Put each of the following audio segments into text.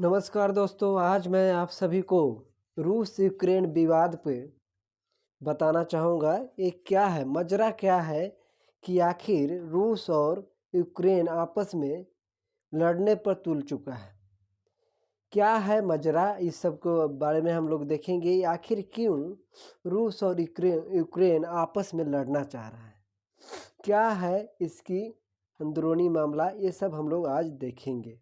नमस्कार दोस्तों, आज मैं आप सभी को रूस यूक्रेन विवाद पे बताना चाहूँगा ये क्या है, मजरा क्या है कि आखिर रूस और यूक्रेन आपस में लड़ने पर तुल चुका है। क्या है मजरा, इस सब को बारे में हम लोग देखेंगे। आखिर क्यों रूस और यूक्रेन आपस में लड़ना चाह रहा है, क्या है इसकी अंदरूनी मामला, ये सब हम लोग आज देखेंगे।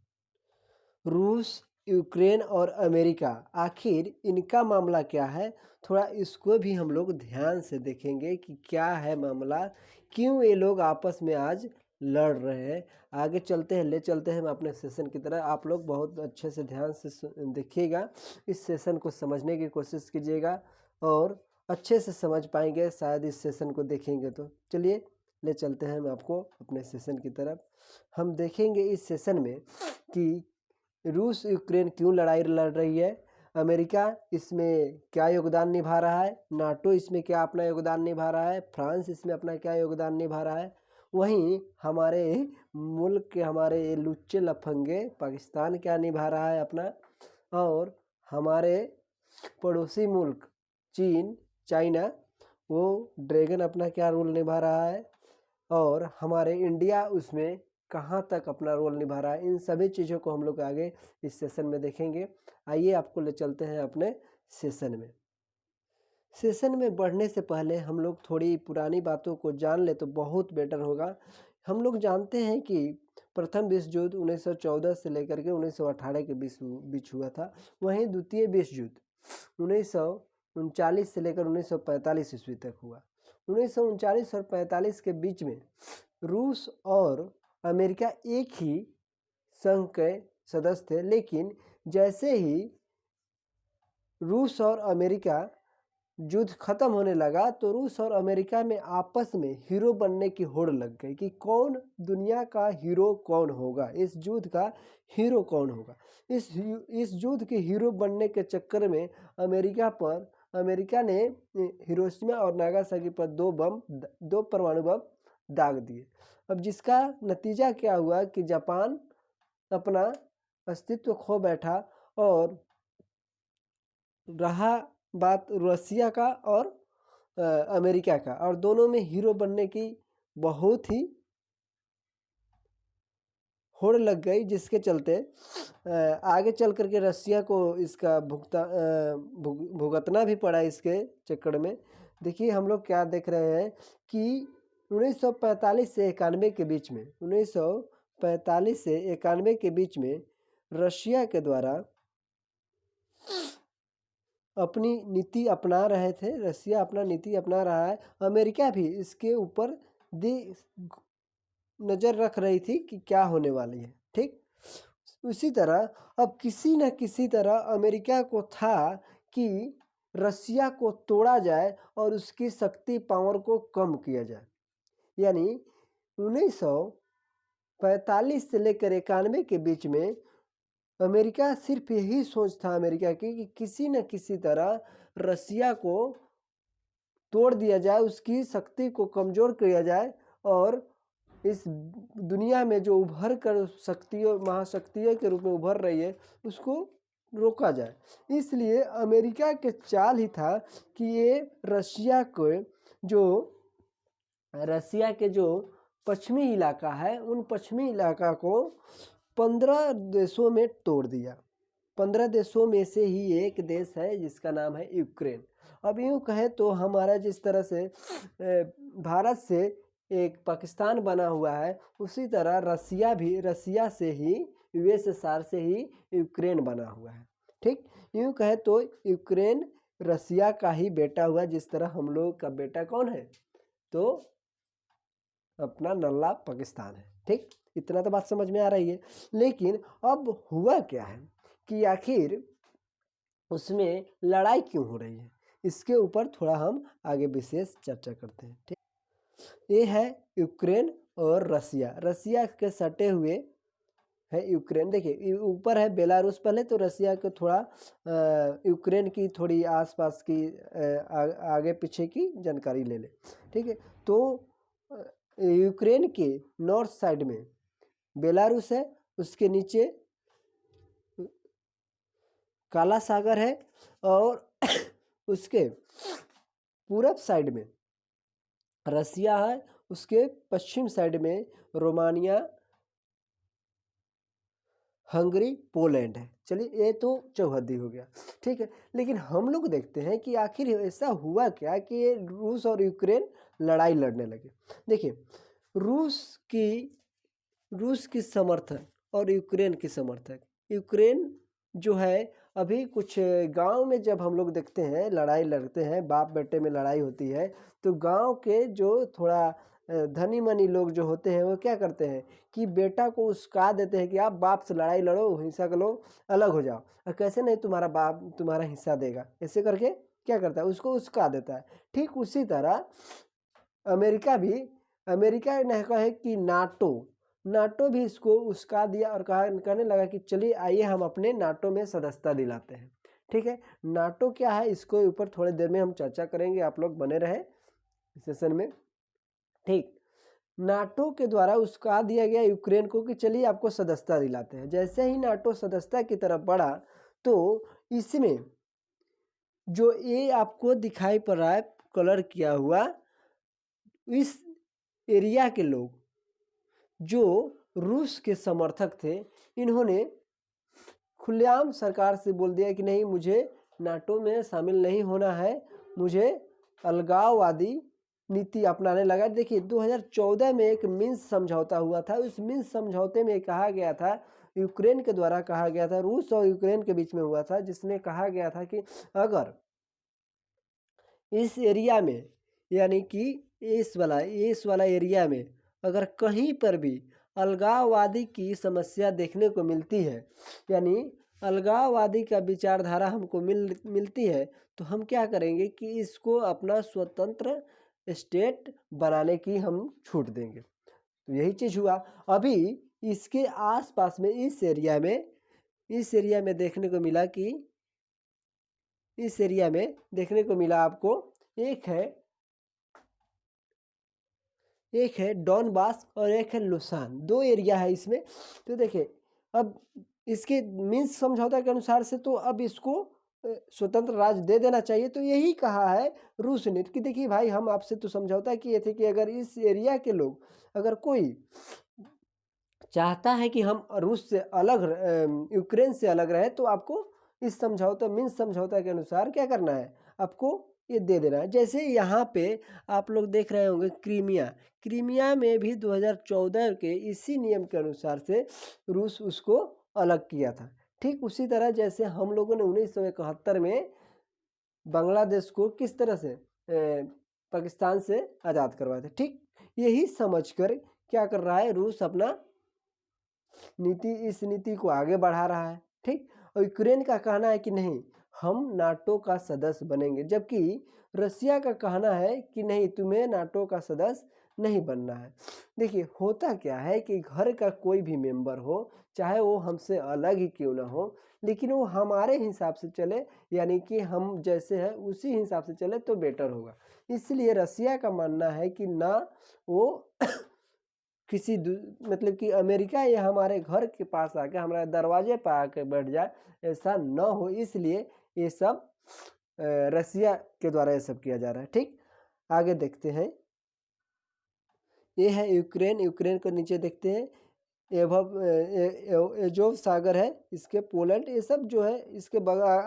रूस, यूक्रेन और अमेरिका, आखिर इनका मामला क्या है, थोड़ा इसको भी हम लोग ध्यान से देखेंगे कि क्या है मामला, क्यों ये लोग आपस में आज लड़ रहे हैं। आगे चलते हैं, ले चलते हैं हम अपने सेशन की तरह। आप लोग बहुत अच्छे से ध्यान से देखिएगा, इस सेशन को समझने की कोशिश कीजिएगा और अच्छे से समझ पाएंगे शायद इस सेशन को देखेंगे तो। चलिए ले चलते हैं हम आपको अपने सेशन की तरफ। हम देखेंगे इस सेशन में कि रूस यूक्रेन क्यों लड़ाई लड़ रही है, अमेरिका इसमें क्या योगदान निभा रहा है, नाटो इसमें क्या अपना योगदान निभा रहा है, फ्रांस इसमें अपना क्या योगदान निभा रहा है, वहीं हमारे मुल्क के हमारे लुच्चे लफंगे पाकिस्तान क्या निभा रहा है अपना, और हमारे पड़ोसी मुल्क चीन चाइना वो ड्रैगन अपना क्या रोल निभा रहा है, और हमारे इंडिया उसमें कहाँ तक अपना रोल निभा रहा है। इन सभी चीज़ों को हम लोग आगे इस सेशन में देखेंगे। आइए आपको ले चलते हैं अपने सेशन में। सेशन में बढ़ने से पहले हम लोग थोड़ी पुरानी बातों को जान ले तो बहुत बेटर होगा। हम लोग जानते हैं कि प्रथम विश्व युद्ध 1914 से लेकर के 1918 के बीच हुआ था। वहीं द्वितीय विश्व युद्ध 1939 से लेकर 1945 ईस्वी तक हुआ। 1939 और 45 के बीच में रूस और अमेरिका एक ही संघ के सदस्य थे, लेकिन जैसे ही रूस और अमेरिका युद्ध खत्म होने लगा तो रूस और अमेरिका में आपस में हीरो बनने की होड़ लग गई कि कौन दुनिया का हीरो कौन होगा, इस युद्ध का हीरो कौन होगा। इस युद्ध के हीरो बनने के चक्कर में अमेरिका ने हिरोशिमा और नागासाकी पर दो परमाणु बम दाग दिए। अब जिसका नतीजा क्या हुआ कि जापान अपना अस्तित्व खो बैठा और रहा बात रसिया का और अमेरिका का, और दोनों में हीरो बनने की बहुत ही होड़ लग गई, जिसके चलते आगे चल करके रसिया को इसका भुगतना भी पड़ा। इसके चक्कर में देखिए हम लोग क्या देख रहे हैं कि 1945 से 91 के बीच में 1945 से 91 के बीच में रशिया के द्वारा अपनी नीति अपना रहे थे, रसिया अपना नीति अपना रहा है, अमेरिका भी इसके ऊपर नज़र रख रही थी कि क्या होने वाली है। ठीक उसी तरह अब किसी न किसी तरह अमेरिका को था कि रसिया को तोड़ा जाए और उसकी शक्ति पावर को कम किया जाए। यानी 1945 से लेकर 91 के बीच में अमेरिका सिर्फ यही सोच था अमेरिका की कि किसी न किसी तरह रसिया को तोड़ दिया जाए, उसकी शक्ति को कमज़ोर किया जाए और इस दुनिया में जो उभर कर महाशक्तियों के रूप में उभर रही है उसको रोका जाए। इसलिए अमेरिका के चाल ही था कि ये रसिया के जो पश्चिमी इलाका है, उन पश्चिमी इलाका को 15 देशों में तोड़ दिया। 15 देशों में से ही एक देश है जिसका नाम है यूक्रेन। अब यूँ कहे तो हमारा जिस तरह से भारत से एक पाकिस्तान बना हुआ है, उसी तरह रसिया से ही यूएसएसआर से ही यूक्रेन बना हुआ है। ठीक यूँ कहे तो यूक्रेन रसिया का ही बेटा हुआ, जिस तरह हम लोग का बेटा कौन है तो अपना नल्ला पाकिस्तान है। ठीक इतना तो बात समझ में आ रही है। लेकिन अब हुआ क्या है कि आखिर उसमें लड़ाई क्यों हो रही है, इसके ऊपर थोड़ा हम आगे विशेष चर्चा करते हैं। ठीक ये है यूक्रेन और रसिया के सटे हुए है यूक्रेन। देखिए ऊपर है बेलारूस, पहले तो रसिया के थोड़ा यूक्रेन की थोड़ी आसपास की आगे पीछे की जानकारी ले ले। ठीक है तो यूक्रेन के नॉर्थ साइड में बेलारूस है, उसके नीचे काला सागर है और उसके पूरब साइड में रसिया है, उसके पश्चिम साइड में रोमानिया, हंगरी, पोलैंड है। चलिए ये तो चौहद्दी हो गया, ठीक है। लेकिन हम लोग देखते हैं कि आखिर ऐसा हुआ क्या कि ये रूस और यूक्रेन लड़ाई लड़ने लगे। देखिए रूस की समर्थक और यूक्रेन की समर्थक, यूक्रेन जो है अभी कुछ गांव में जब हम लोग देखते हैं लड़ाई लड़ते हैं, बाप बेटे में लड़ाई होती है, तो गांव के जो थोड़ा धनी मनी लोग जो होते हैं वो क्या करते हैं कि बेटा को उस्का देते हैं कि आप बाप से लड़ाई लड़ो, हिंसा करो, अलग हो जाओ, और कैसे नहीं तुम्हारा बाप तुम्हारा हिस्सा देगा, ऐसे करके क्या करता है उसको उस्का देता है। ठीक उसी तरह अमेरिका ने कहा है कि नाटो भी इसको उस्का दिया और कहने लगा कि चलिए आइए हम अपने नाटो में सदस्यता दिलाते हैं। ठीक है, नाटो क्या है इसको ऊपर थोड़ी देर में हम चर्चा करेंगे, आप लोग बने रहे सेशन में। ठीक, नाटो के द्वारा उस्का दिया गया यूक्रेन को कि चलिए आपको सदस्यता दिलाते हैं। जैसे ही नाटो सदस्यता की तरफ बढ़ा तो इसमें जो ये आपको दिखाई पड़ रहा है कलर किया हुआ, इस एरिया के लोग जो रूस के समर्थक थे, इन्होंने खुलेआम सरकार से बोल दिया कि नहीं, मुझे नाटो में शामिल नहीं होना है, मुझे अलगाववादी नीति अपनाने लगा। देखिए 2014 में एक मिन्स्क समझौता हुआ था, उस मिन्स्क समझौते में कहा गया था, यूक्रेन के द्वारा कहा गया था, रूस और यूक्रेन के बीच में हुआ था, जिसमें कहा गया था कि अगर इस एरिया में यानी कि इस वाला एरिया में अगर कहीं पर भी अलगाववादी की समस्या देखने को मिलती है, यानी अलगाववादी का विचारधारा हमको मिलती है, तो हम क्या करेंगे कि इसको अपना स्वतंत्र स्टेट बनाने की हम छूट देंगे। तो यही चीज़ हुआ। अभी इसके आसपास में इस एरिया में देखने को मिला कि इस एरिया में देखने को मिला आपको एक है डॉनबास और एक है लुसान, दो एरिया है इसमें। तो देखिए अब इसके मिन्स्क समझौता के अनुसार से तो अब इसको स्वतंत्र राज्य दे देना चाहिए। तो यही कहा है रूस ने कि देखिए भाई, हम आपसे तो समझौता किए थे कि अगर इस एरिया के लोग, अगर कोई चाहता है कि हम रूस से अलग यूक्रेन से अलग रहे, तो आपको इस मिन्स्क समझौता के अनुसार क्या करना है, आपको ये दे देना है। जैसे यहाँ पे आप लोग देख रहे होंगे क्रीमिया में भी 2014 के इसी नियम के अनुसार से रूस उसको अलग किया था। ठीक उसी तरह जैसे हम लोगों ने 1971 में बांग्लादेश को किस तरह से पाकिस्तान से आज़ाद करवाया था। ठीक यही समझकर क्या कर रहा है रूस, अपना इस नीति को आगे बढ़ा रहा है। ठीक, और यूक्रेन का कहना है कि नहीं, हम नाटो का सदस्य बनेंगे, जबकि रसिया का कहना है कि नहीं, तुम्हें नाटो का सदस्य नहीं बनना है। देखिए होता क्या है कि घर का कोई भी मेंबर हो, चाहे वो हमसे अलग ही क्यों ना हो, लेकिन वो हमारे हिसाब से चले, यानी कि हम जैसे हैं उसी हिसाब से चले तो बेटर होगा। इसलिए रसिया का मानना है कि ना वो किसी मतलब कि अमेरिका या हमारे घर के पास आके हमारे दरवाजे पर आके बैठ जाए, ऐसा न हो, इसलिए ये सब रसिया के द्वारा ये सब किया जा रहा है। ठीक, आगे देखते हैं। ये है यूक्रेन को नीचे देखते हैं, एजोव सागर है, इसके पोलैंड, ये सब जो है इसके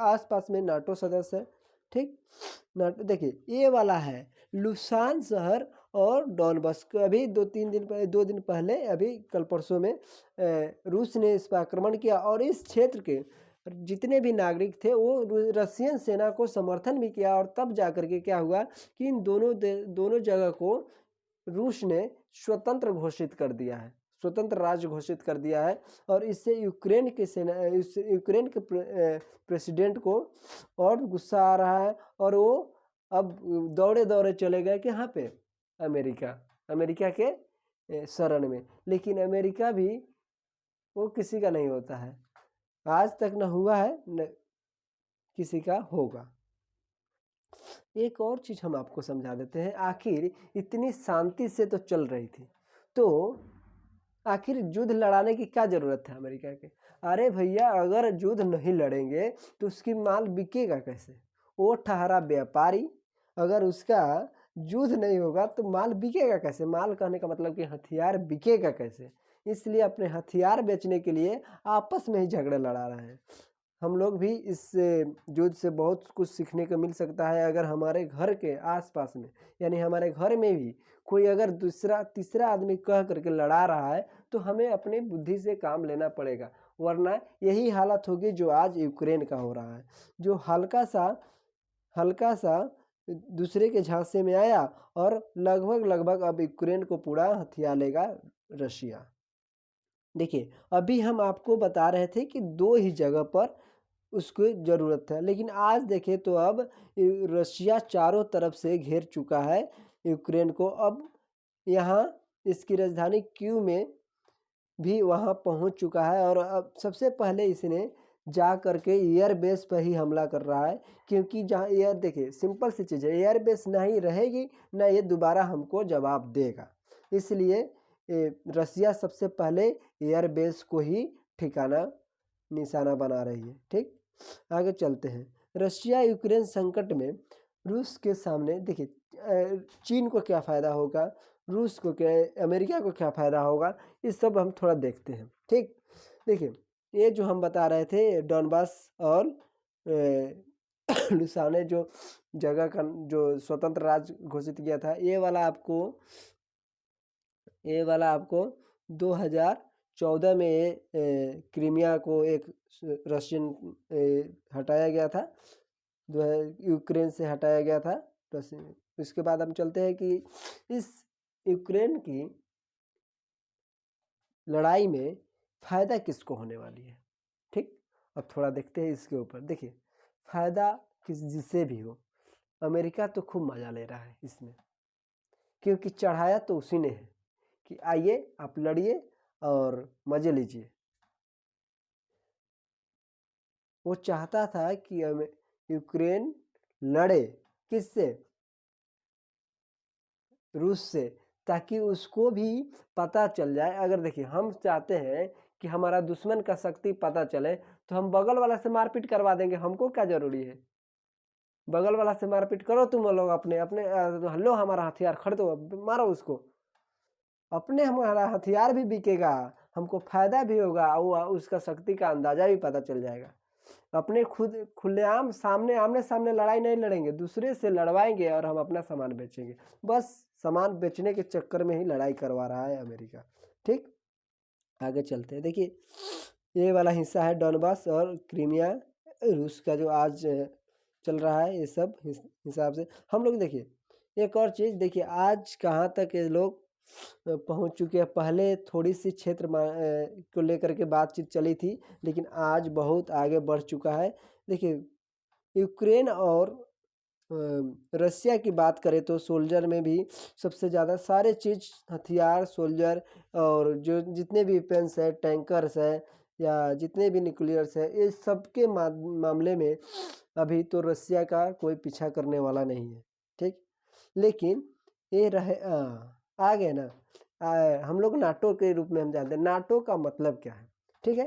आसपास में नाटो सदस्य है। ठीक, देखिए ये वाला है लुसान शहर और डॉनबास। अभी 2 दिन पहले, अभी कल परसों में रूस ने इस पर आक्रमण किया और इस क्षेत्र के जितने भी नागरिक थे वो रशियन सेना को समर्थन भी किया, और तब जाकर के क्या हुआ कि इन दोनों जगह को रूस ने स्वतंत्र घोषित कर दिया है, स्वतंत्र राज्य घोषित कर दिया है। और इससे यूक्रेन के प्रेसिडेंट को और गुस्सा आ रहा है, और वो अब दौड़े चले गए कि यहाँ पे अमेरिका के शरण में। लेकिन अमेरिका भी वो किसी का नहीं होता है, आज तक न हुआ है न किसी का होगा। एक और चीज हम आपको समझा देते हैं, आखिर इतनी शांति से तो चल रही थी, तो आखिर युद्ध लड़ाने की क्या जरूरत है अमेरिका के। अरे भैया, अगर युद्ध नहीं लड़ेंगे तो उसकी माल बिकेगा कैसे? वो ठहरा व्यापारी, अगर उसका युद्ध नहीं होगा तो माल बिकेगा कैसे? माल कहने का मतलब कि हथियार बिकेगा कैसे? इसलिए अपने हथियार बेचने के लिए आपस में ही झगड़े लड़ा रहे हैं। हम लोग भी इस युद्ध से बहुत कुछ सीखने को मिल सकता है। अगर हमारे घर के आसपास में, यानी हमारे घर में भी कोई अगर दूसरा तीसरा आदमी कह करके लड़ा रहा है तो हमें अपनी बुद्धि से काम लेना पड़ेगा, वरना यही हालत होगी जो आज यूक्रेन का हो रहा है, जो हल्का सा दूसरे के झांसे में आया और लगभग अब यूक्रेन को पूरा हथिया लेगा रशिया। देखिए, अभी हम आपको बता रहे थे कि 2 ही जगह पर उसको ज़रूरत है, लेकिन आज देखें तो अब रशिया चारों तरफ से घेर चुका है यूक्रेन को। अब यहाँ इसकी राजधानी कीव में भी वहाँ पहुँच चुका है और अब सबसे पहले इसने जा करके एयरबेस पर ही हमला कर रहा है, क्योंकि जहाँ एयर, देखिए सिंपल सी चीज़ है, एयरबेस नहीं रहेगी ना ये दोबारा हमको जवाब देगा, इसलिए रसिया सबसे पहले एयरबेस को ही ठिकाना निशाना बना रही है। ठीक, आगे चलते हैं। रशिया यूक्रेन संकट में रूस के सामने, देखिए चीन को क्या फ़ायदा होगा, रूस को क्या, अमेरिका को क्या फ़ायदा होगा, इस सब हम थोड़ा देखते हैं। ठीक, देखिए ये जो हम बता रहे थे डॉनबास और लुसाने जो जगह का जो स्वतंत्र राज्य घोषित किया था, ये वाला आपको 2014 में क्रीमिया को एक रशियन हटाया गया था, यूक्रेन से हटाया गया था रशियन। इसके बाद हम चलते हैं कि इस यूक्रेन की लड़ाई में फ़ायदा किसको होने वाली है। ठीक, अब थोड़ा देखते हैं इसके ऊपर। देखिए, फ़ायदा जिससे भी हो, अमेरिका तो खूब मज़ा ले रहा है इसमें, क्योंकि चढ़ाया तो उसी ने है कि आइए आप लड़िए और मज़े लीजिए। वो चाहता था कि यूक्रेन लड़े किससे, रूस से, ताकि उसको भी पता चल जाए। अगर देखिए, हम चाहते हैं कि हमारा दुश्मन का शक्ति पता चले तो हम बगल वाला से मारपीट करवा देंगे, हमको क्या जरूरी है, बगल वाला से मारपीट करो तुम लोग, अपने अपने लो हमारा हथियार खरीदो, मारो उसको, अपने हमारा हथियार भी बिकेगा, हमको फायदा भी होगा और उसका शक्ति का अंदाजा भी पता चल जाएगा। अपने खुद खुलेआम आमने सामने लड़ाई नहीं लड़ेंगे, दूसरे से लड़वाएंगे और हम अपना सामान बेचेंगे। बस सामान बेचने के चक्कर में ही लड़ाई करवा रहा है अमेरिका। ठीक, आगे चलते हैं। देखिए, ये वाला हिस्सा है डॉनबास और क्रीमिया, रूस का जो आज चल रहा है, ये सब हिसाब से हम लोग देखिए एक और चीज़ देखिए, आज कहाँ तक ये लोग पहुंच चुके हैं। पहले थोड़ी सी क्षेत्र को लेकर के बातचीत चली थी, लेकिन आज बहुत आगे बढ़ चुका है। देखिए, यूक्रेन और रसिया की बात करें तो सोल्जर में भी सबसे ज़्यादा सारे चीज़, हथियार, सोल्जर और जो जितने भी वेपन्स है, टैंकर्स है या जितने भी न्यूक्लियर्स है, ये सब के मामले में अभी तो रसिया का कोई पीछा करने वाला नहीं है। ठीक, लेकिन ये रहे आ गए ना, हम लोग नाटो के रूप में हम जानते हैं। नाटो का मतलब क्या है, ठीक है,